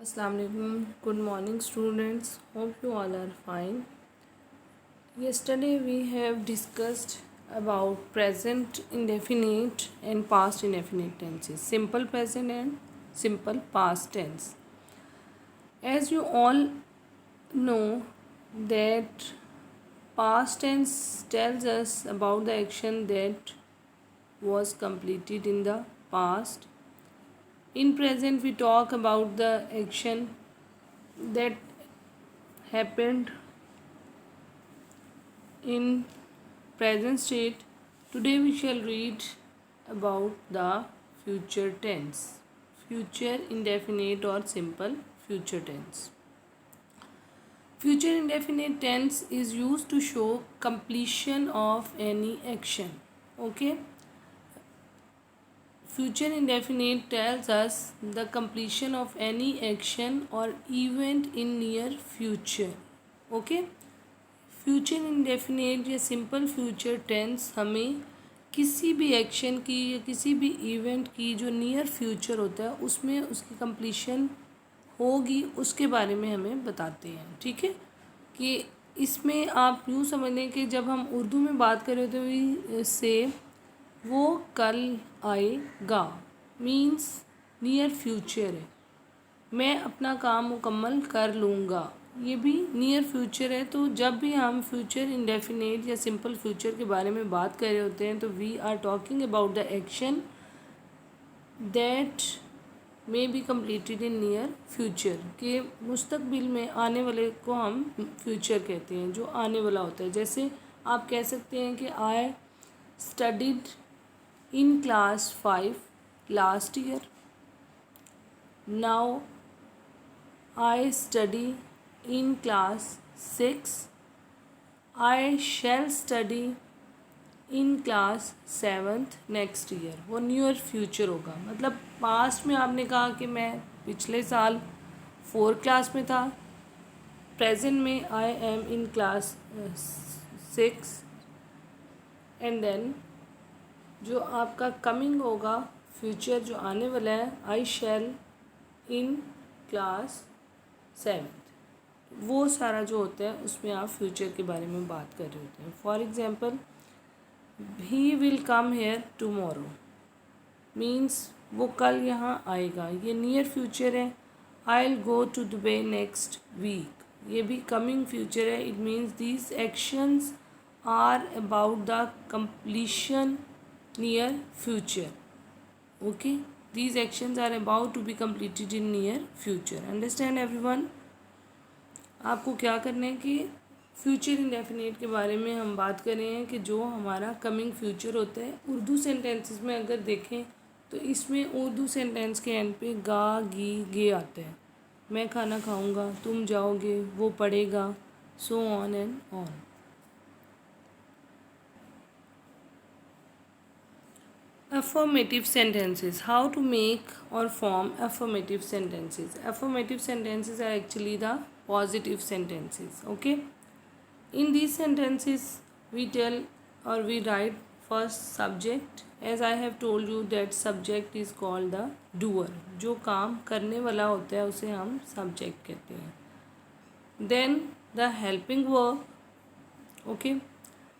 Assalamualaikum. Good morning, students. Hope you all are fine. Yesterday we have discussed about present indefinite and past indefinite tenses, simple present and simple past tense. As you all know that past tense tells us about the action that was completed in the past. In present we talk about the action that happened in present state. Today we shall read about the future tense, future indefinite or simple future tense. Future indefinite tense is used to show completion of any action. Okay, future indefinite tells us the completion of any action or event in near future. Okay, future indefinite या simple future tense हमें किसी भी action की या किसी भी event की जो नियर फ्यूचर होता है उसमें उसकी कंप्लीशन होगी उसके बारे में हमें बताते हैं। ठीक है, कि इसमें आप यूँ समझ लें कि जब हम उर्दू में बात करें तो वी से वो कल आएगा मीन्स नियर फ्यूचर है, मैं अपना काम मुकम्मल कर लूँगा, ये भी नियर फ्यूचर है। तो जब भी हम फ्यूचर इंडेफिनेट या सिंपल फ्यूचर के बारे में बात कर रहे होते हैं तो we are talking about the action that may be completed in near future, के मुस्तकबिल में आने वाले को हम फ्यूचर कहते हैं, जो आने वाला होता है। जैसे आप कह सकते हैं कि I studied in class 5 last year, now I study in class 6. I shall study in class 7th next year. वो नियर फ्यूचर होगा, मतलब पास्ट में आपने कहा कि मैं पिछले साल 4 क्लास में था, प्रेजेंट में I am in class 6 and then जो आपका कमिंग होगा फ्यूचर जो आने वाला है, आई शैल इन क्लास 7th, वो सारा जो होता है उसमें आप फ्यूचर के बारे में बात कर रहे होते हैं। For example, he will come here tomorrow means वो कल यहाँ आएगा, ये नियर फ्यूचर है। I will go to Dubai next week, ये भी कमिंग फ्यूचर है। It means these actions are about the completion near future. Okay, these actions are about to be completed in near future. Understand everyone? आपको क्या करना है कि future indefinite के बारे में हम बात कर रहे हैं कि जो हमारा कमिंग फ्यूचर होता है। उर्दू सेंटेंसेस में अगर देखें तो इसमें उर्दू सेंटेंस के एंड पे गा गी गे आता है। मैं खाना खाऊंगा, तुम जाओगे, वो पढ़ेगा, so on and on. Affirmative sentences. How to make or form affirmative sentences. Affirmative sentences are actually the positive sentences. Okay. In these sentences, we tell or we write first subject. As I have told you that subject is called the doer. जो काम करने वाला होता है उसे हम subject कहते हैं. Then the helping verb. Okay.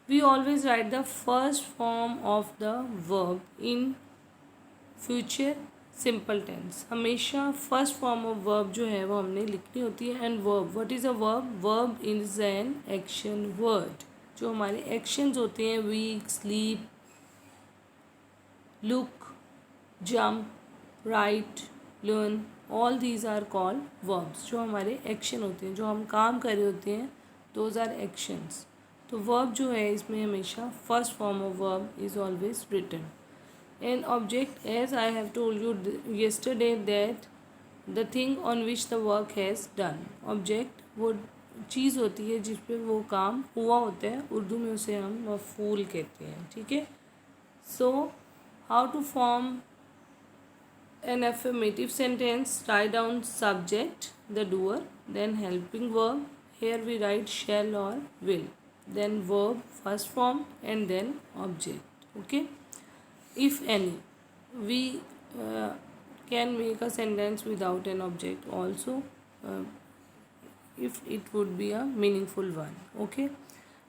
We always write the first form of the verb in future simple tense. हमेशा first form of verb जो है वो हमने लिखनी होती है। and verb, what is a verb? Verb is an action word. जो हमारे actions होते हैं weak, sleep, look, jump, write, learn, all these are called verbs. जो हमारे action होते हैं, जो हम काम कर रहे होते हैं, those are actions. तो वर्ब जो है इसमें हमेशा first form of verb is always written. An object, as I have told you yesterday that the thing on which the work has done. Object वो चीज़ होती है जिस पे वो काम हुआ होता है, उर्दू में उसे हम मफूल कहते हैं. ठीक है. So how to form an affirmative sentence? Write down subject, the doer, then helping verb. Here we write shall or will, then verb first form and then object. Okay, if any, we can make a sentence without an object also, uh, if it would be a meaningful one. Okay,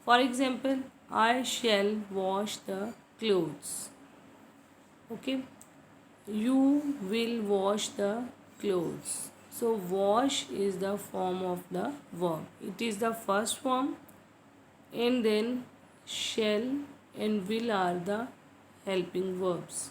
for example, I shall wash the clothes. Okay, you will wash the clothes. So wash is the form of the verb. It is the first form, and then shall and will are the helping verbs.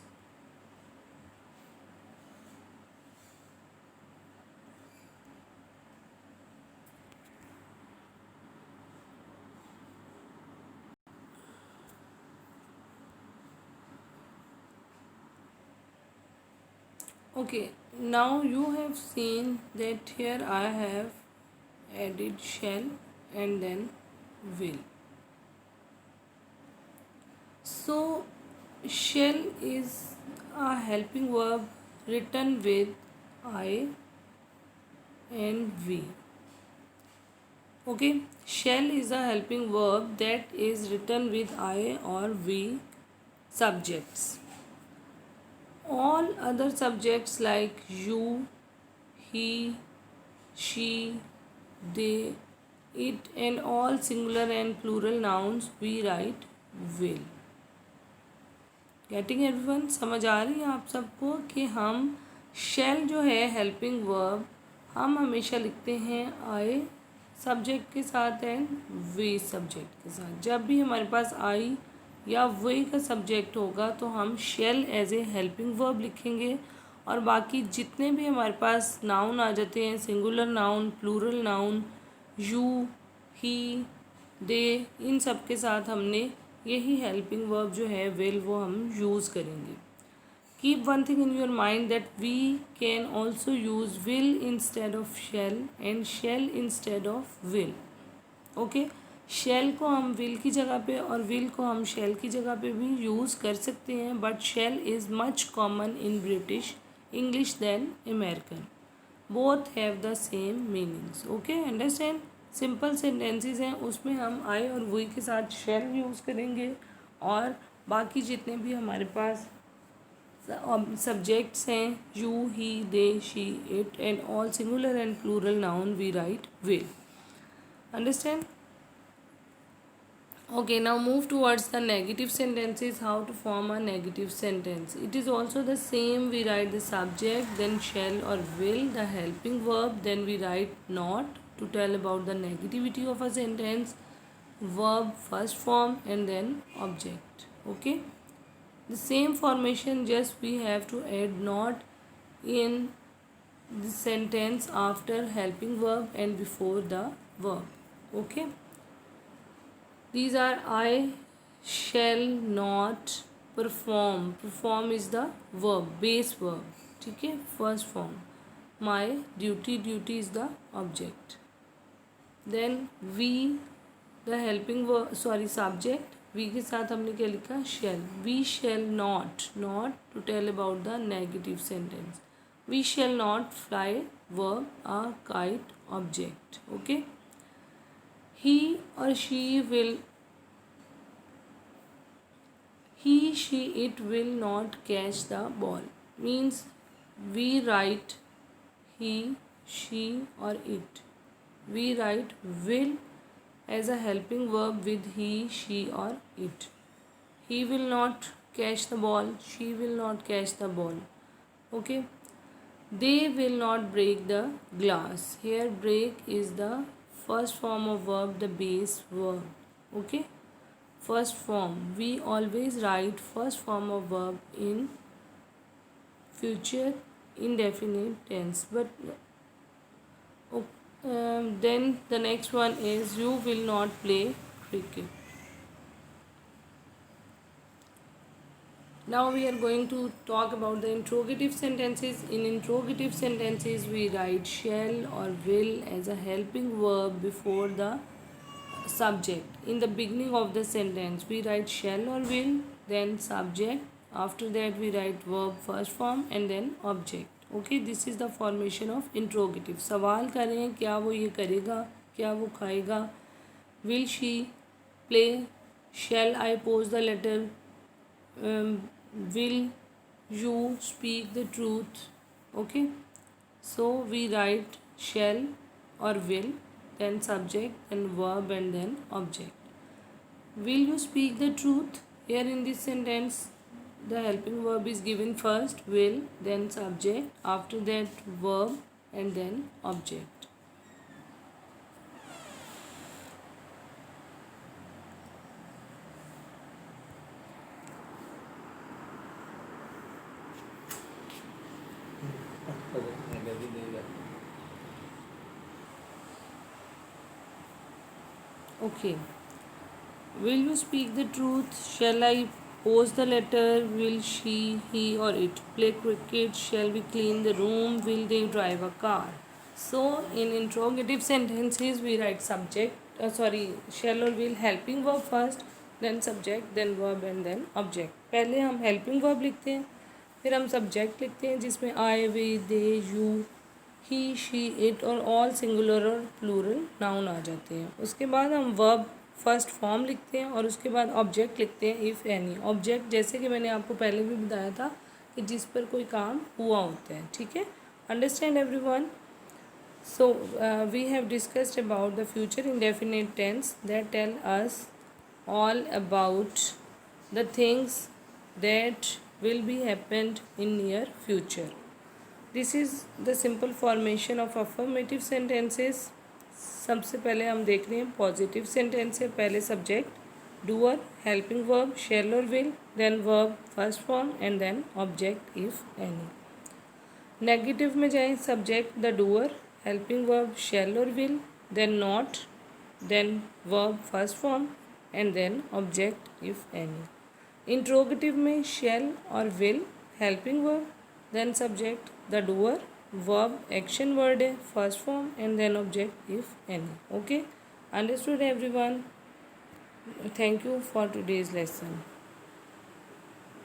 Okay, now you have seen that here I have added shall and then will. So shall is a helping verb written with I and we. Okay, shall is a helping verb that is written with I or we subjects. All other subjects like you, he, she, they, it, and all singular and plural nouns we write will. Getting everyone, समझ आ रही है आप सबको कि हम शैल जो है helping verb हम हमेशा लिखते हैं आई सब्जेक्ट के साथ एंड वे सब्जेक्ट के साथ. जब भी हमारे पास आई या वे का सब्जेक्ट होगा तो हम shall as a helping verb लिखेंगे, और बाकी जितने भी हमारे पास नाउन आ जाते हैं, singular noun, plural noun, you, he, they, इन सब के साथ हमने यही हेल्पिंग वर्ब जो है विल वो हम यूज़ करेंगे. Keep one thing in your mind that we can also use will instead of shall and shall instead of will. Okay, shall को हम विल की जगह पे और विल को हम शेल की जगह पे भी यूज़ कर सकते हैं, but shall is much common in British English then American. Both have the same meanings. Okay, understand. Simple sentences हैं उसमें हम आई और वी के साथ शेल यूज़ करेंगे, और बाकी जितने भी हमारे पास सब्जेक्ट्स हैं you, he, they, she, it, and all singular and plural noun we write will. Understand. Okay, now move towards the negative sentences. How to form a negative sentence? It is also the same. We write the subject, then shall or will, the helping verb, then we write not to tell about the negativity of a sentence, verb first form, and then object. Okay, the same formation, just we have to add not in the sentence after helping verb and before the verb. Okay, these are I shall not perform. Perform is the verb, base verb. ठीक है, first form. My duty, duty is the object. Then we, the helping verb, sorry, subject. We के साथ हमने क्या लिखा? Shall. We shall not. Not to tell about the negative sentence. We shall not fly, verb, a kite, object. Okay. He or she will, he, she, it will not catch the ball. Means we write he, she, or it. We write will as a helping verb with he, she, or it. He will not catch the ball. She will not catch the ball. Okay. They will not break the glass. Here break is the first form of verb, the base verb. Okay, first form. We always write first form of verb in future indefinite tense, but then the next one is you will not play cricket. Now we are going to talk about the interrogative sentences. In interrogative sentences, we write shall or will as a helping verb before the subject. In the beginning of the sentence, we write shall or will, then subject. After that, we write verb first form and then object. Okay, this is the formation of interrogative. सवाल कर रहे हैं क्या वो ये करेगा, क्या वो खाएगा. Will she play? Shall I post the letter? Will you speak the truth? Okay, so we write shall or will, then subject, then verb, and then object. Will you speak the truth? Here in this sentence, the helping verb is given first, will, then subject, after that verb, and then object. Okay. Will you speak the truth? Shall I post the letter? Will she, he, or it play cricket? Shall we clean the room? Will they drive a car? So, in interrogative sentences, we write subject, shall or will helping verb first, then subject, then verb, and then object. पहले हम helping verb लिखते हैं, फिर हम subject लिखते हैं जिसमें I, we, they, you, he, she, it और ऑल सिंगुलर और प्लूरल नाउन आ जाते हैं. उसके बाद हम वर्ब फर्स्ट फॉर्म लिखते हैं और उसके बाद ऑब्जेक्ट लिखते हैं इफ़ एनी. ऑब्जेक्ट जैसे कि मैंने आपको पहले भी बताया था कि जिस पर कोई काम हुआ होता है. ठीक है, understand everyone. So we have discussed about the future indefinite tense that tell us all about the things that will be happened in near future. This is the simple formation of affirmative sentences. सबसे पहले हम देख रहे हैं positive sentence है. पहले subject doer, helping verb shall और will, then verb first form and then object if any. Negative में जाएं, subject the doer, helping verb shall और will, then not, then verb first form and then object if any. Interrogative में shall और will, helping verb, then subject the doer, verb action word है first form and then object if any. Okay, understood everyone? Thank you for today's lesson.